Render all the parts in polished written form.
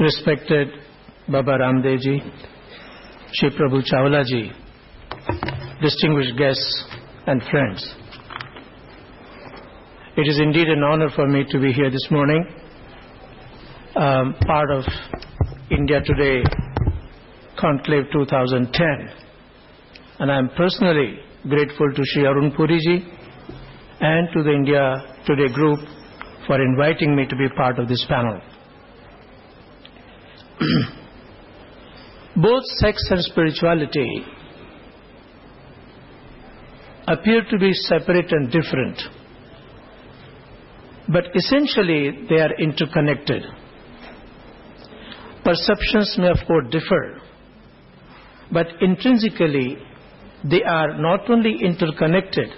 Respected Baba Ramdev ji, Shri Prabhu Chawla ji, distinguished guests and friends. It is indeed an honor for me to be here this morning, part of India Today Conclave 2010. And I am personally grateful to Shri Arun Puri ji and to the India Today group for inviting me to be part of this panel. Both sex and spirituality appear to be separate and different, but essentially they are interconnected. Perceptions may of course differ, but intrinsically they are not only interconnected,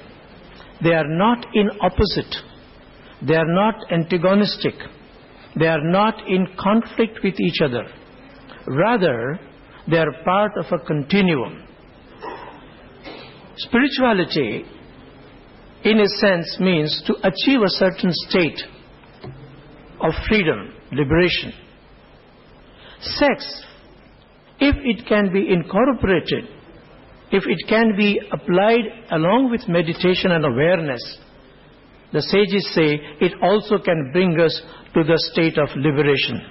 they are not in opposite, they are not antagonistic, they are not in conflict with each other. Rather, they are part of a continuum. Spirituality, in a sense, means to achieve a certain state of freedom, liberation. Sex, if it can be incorporated, if it can be applied along with meditation and awareness, the sages say it also can bring us to the state of liberation.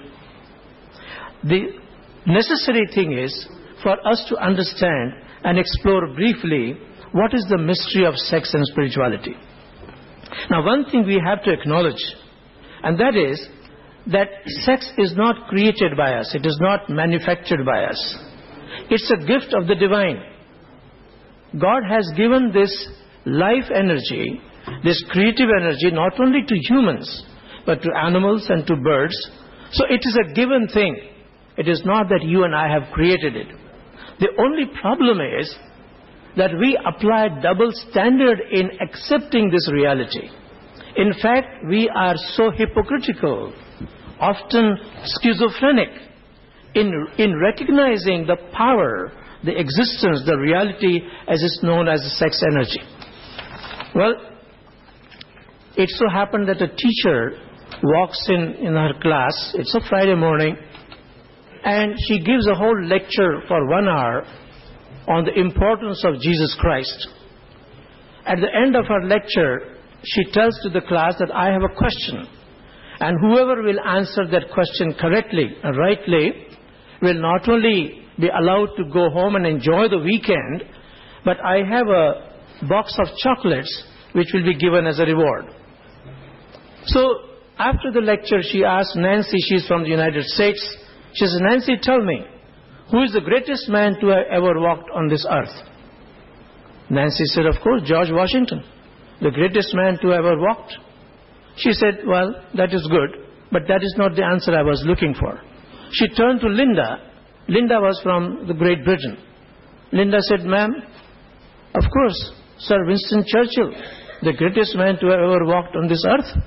The necessary thing is for us to understand and explore briefly what is the mystery of sex and spirituality. Now, one thing we have to acknowledge, and that is that sex is not created by us, it is not manufactured by us. It's a gift of the divine. God has given this life energy, this creative energy, not only to humans, but to animals and to birds. So it is a given thing. It is not that you and I have created it. The only problem is that we apply double standard in accepting this reality. In fact, we are so hypocritical, often schizophrenic, in recognizing the power, the existence, the reality as is known as the sex energy. Well, it so happened that a teacher walks in her class, it's a Friday morning, and she gives a whole lecture for 1 hour on the importance of Jesus Christ. At the end of her lecture, she tells to the class that I have a question, and whoever will answer that question correctly and rightly will not only be allowed to go home and enjoy the weekend, but I have a box of chocolates which will be given as a reward. So after the lecture, she asked Nancy, she's from the United States, she says, Nancy, tell me, who is the greatest man to have ever walked on this earth? Nancy said, of course, George Washington, the greatest man to ever walked. She said, well, that is good, but that is not the answer I was looking for. She turned to Linda. Linda was from the Great Britain. Linda said, ma'am, of course, Sir Winston Churchill, the greatest man to have ever walked on this earth.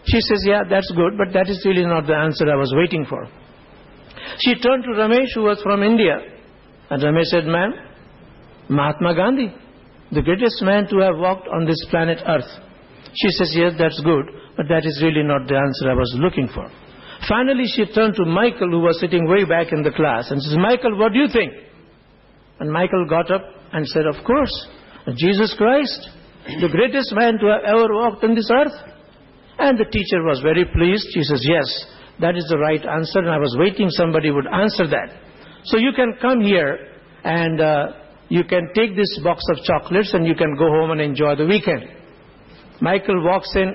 She says, yeah, that's good, but that is really not the answer I was waiting for. She turned to Ramesh, who was from India, and Ramesh said, ma'am, Mahatma Gandhi, the greatest man to have walked on this planet Earth. She says, yes, that's good, but that is really not the answer I was looking for. Finally, she turned to Michael, who was sitting way back in the class, and says, Michael, what do you think? And Michael got up and said, of course, Jesus Christ, the greatest man to have ever walked on this earth. And the teacher was very pleased. She says, yes, that is the right answer, and I was waiting somebody would answer that. So you can come here and you can take this box of chocolates and you can go home and enjoy the weekend. Michael walks in,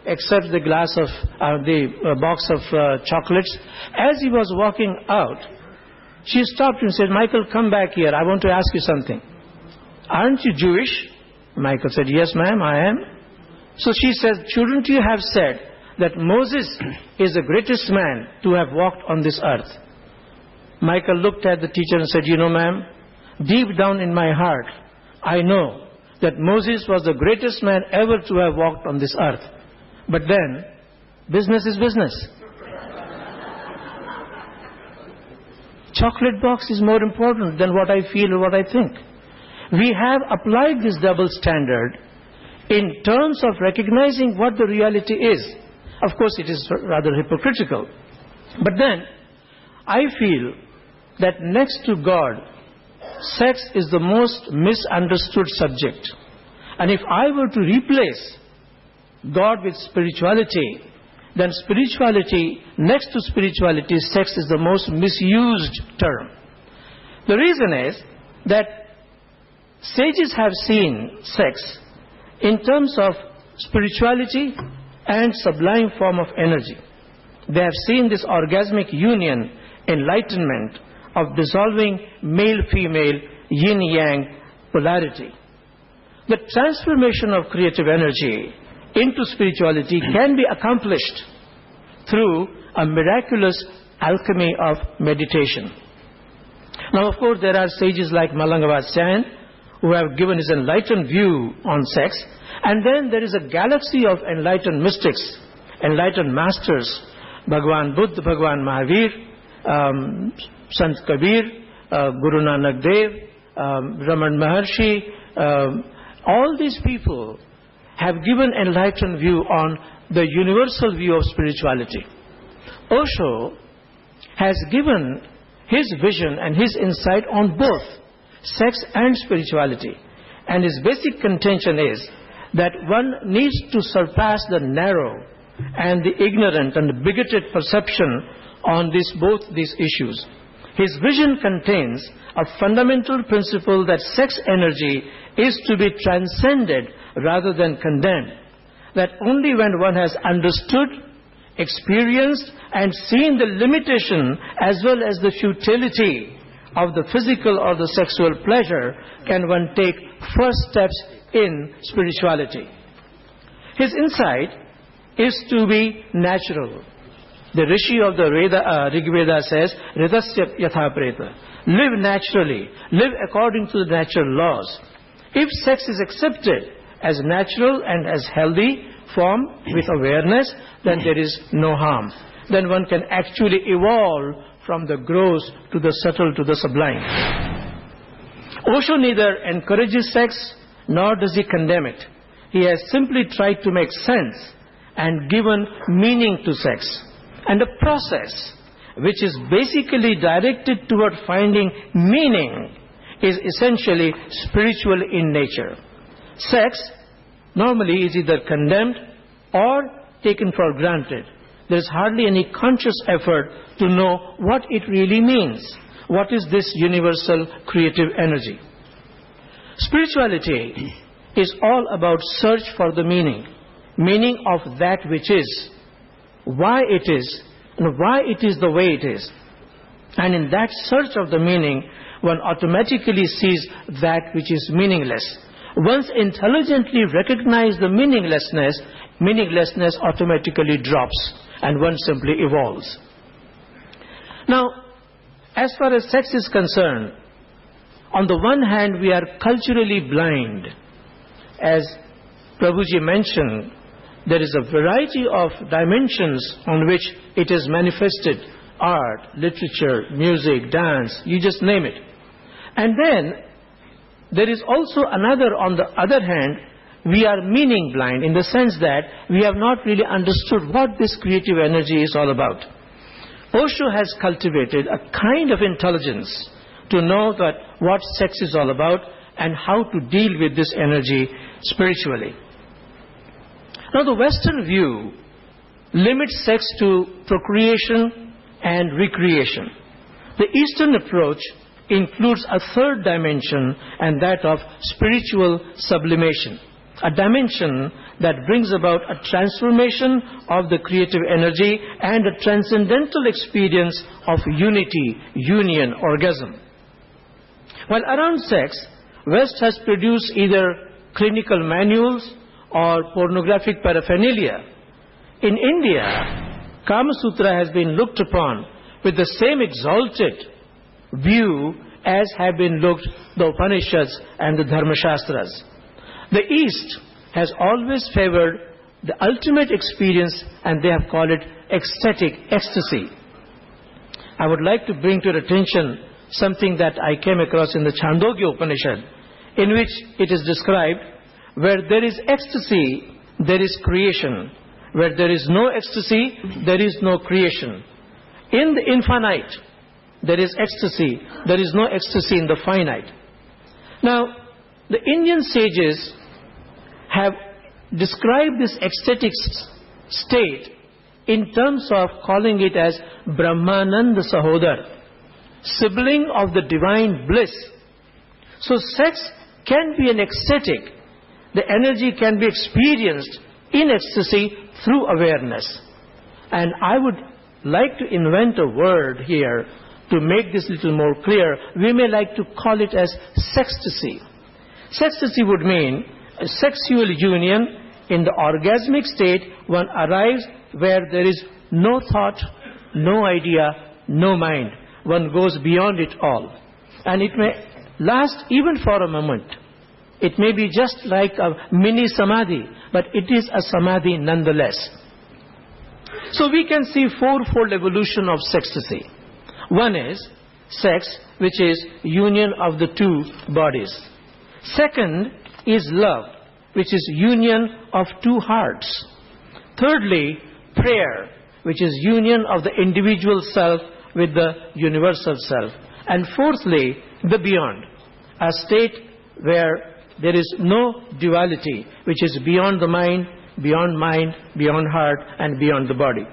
accepts the glass of box of chocolates. As he was walking out, she stopped and said, Michael, come back here. I want to ask you something. Aren't you Jewish? Michael said, yes, ma'am, I am. So she said, shouldn't you have said that Moses is the greatest man to have walked on this earth? Michael looked at the teacher and said, you know, ma'am, deep down in my heart, I know that Moses was the greatest man ever to have walked on this earth. But then, business is business. Chocolate box is more important than what I feel or what I think. We have applied this double standard in terms of recognizing what the reality is. Of course, it is rather hypocritical. But then, I feel that next to God, sex is the most misunderstood subject. And if I were to replace God with spirituality, then spirituality, next to spirituality, sex is the most misused term. The reason is that sages have seen sex in terms of spirituality and sublime form of energy. They have seen this orgasmic union, enlightenment of dissolving male-female, yin-yang polarity. The transformation of creative energy into spirituality can be accomplished through a miraculous alchemy of meditation. Now, of course, there are sages like Malangavadsayan who have given his enlightened view on sex, and then there is a galaxy of enlightened mystics, enlightened masters, Bhagwan Buddha, Bhagwan Mahavir, Sant Kabir, Guru Nanak Dev, Raman Maharshi, all these people have given enlightened view on the universal view of spirituality. Osho has given his vision and his insight on both sex and spirituality. And his basic contention is that one needs to surpass the narrow and the ignorant and the bigoted perception on both these issues. His vision contains a fundamental principle that sex energy is to be transcended rather than condemned. That only when one has understood, experienced, and seen the limitation as well as the futility of the physical or the sexual pleasure can one take first steps in spirituality. His insight is to be natural. The Rishi of the Rig Veda says, Ridasya Yatha Preta. Live naturally. Live according to the natural laws. If sex is accepted as natural and as healthy form with awareness, then there is no harm. Then one can actually evolve from the gross to the subtle to the sublime. Osho neither encourages sex nor does he condemn it. He has simply tried to make sense and given meaning to sex. And the process, which is basically directed toward finding meaning, is essentially spiritual in nature. Sex normally is either condemned or taken for granted. There is hardly any conscious effort to know what it really means. What is this universal creative energy? Spirituality is all about search for the meaning of that which is, why it is, and why it is the way it is. And in that search of the meaning, one automatically sees that which is meaningless. Once intelligently recognize the meaninglessness automatically drops and one simply evolves. Now, as far as sex is concerned, on the one hand we are culturally blind. As Prabhuji mentioned, there is a variety of dimensions on which it is manifested. Art, literature, music, dance, you just name it. And then there is also another, on the other hand, we are meaning blind in the sense that we have not really understood what this creative energy is all about. Osho has cultivated a kind of intelligence to know that what sex is all about and how to deal with this energy spiritually. Now, the Western view limits sex to procreation and recreation. The Eastern approach includes a third dimension, and that of spiritual sublimation, a dimension that brings about a transformation of the creative energy and a transcendental experience of unity, union, orgasm. While around sex, West has produced either clinical manuals or pornographic paraphernalia. In India, Kama Sutra has been looked upon with the same exalted view as have been looked the Upanishads and the Dharma Shastras. The East has always favored the ultimate experience, and they have called it ecstatic ecstasy. I would like to bring to your attention something that I came across in the Chandogya Upanishad, in which it is described, where there is ecstasy, there is creation. Where there is no ecstasy, there is no creation. In the infinite, there is ecstasy. There is no ecstasy in the finite. Now, the Indian sages have described this ecstatic state in terms of calling it as Brahmananda Sahodar, sibling of the divine bliss. So sex can be an ecstatic. The energy can be experienced in ecstasy through awareness. And I would like to invent a word here to make this little more clear. We may like to call it as sextasy. Sextasy would mean a sexual union. In the orgasmic state, one arrives where there is no thought, no idea, no mind. One goes beyond it all. And it may last even for a moment. It may be just like a mini samadhi, but it is a samadhi nonetheless. So we can see fourfold evolution of sextasy. One is sex, which is union of the two bodies. Second is love, which is union of two hearts. Thirdly, prayer, which is union of the individual self with the universal self. And fourthly, the beyond, a state where there is no duality, which is beyond the mind, beyond heart, and beyond the body.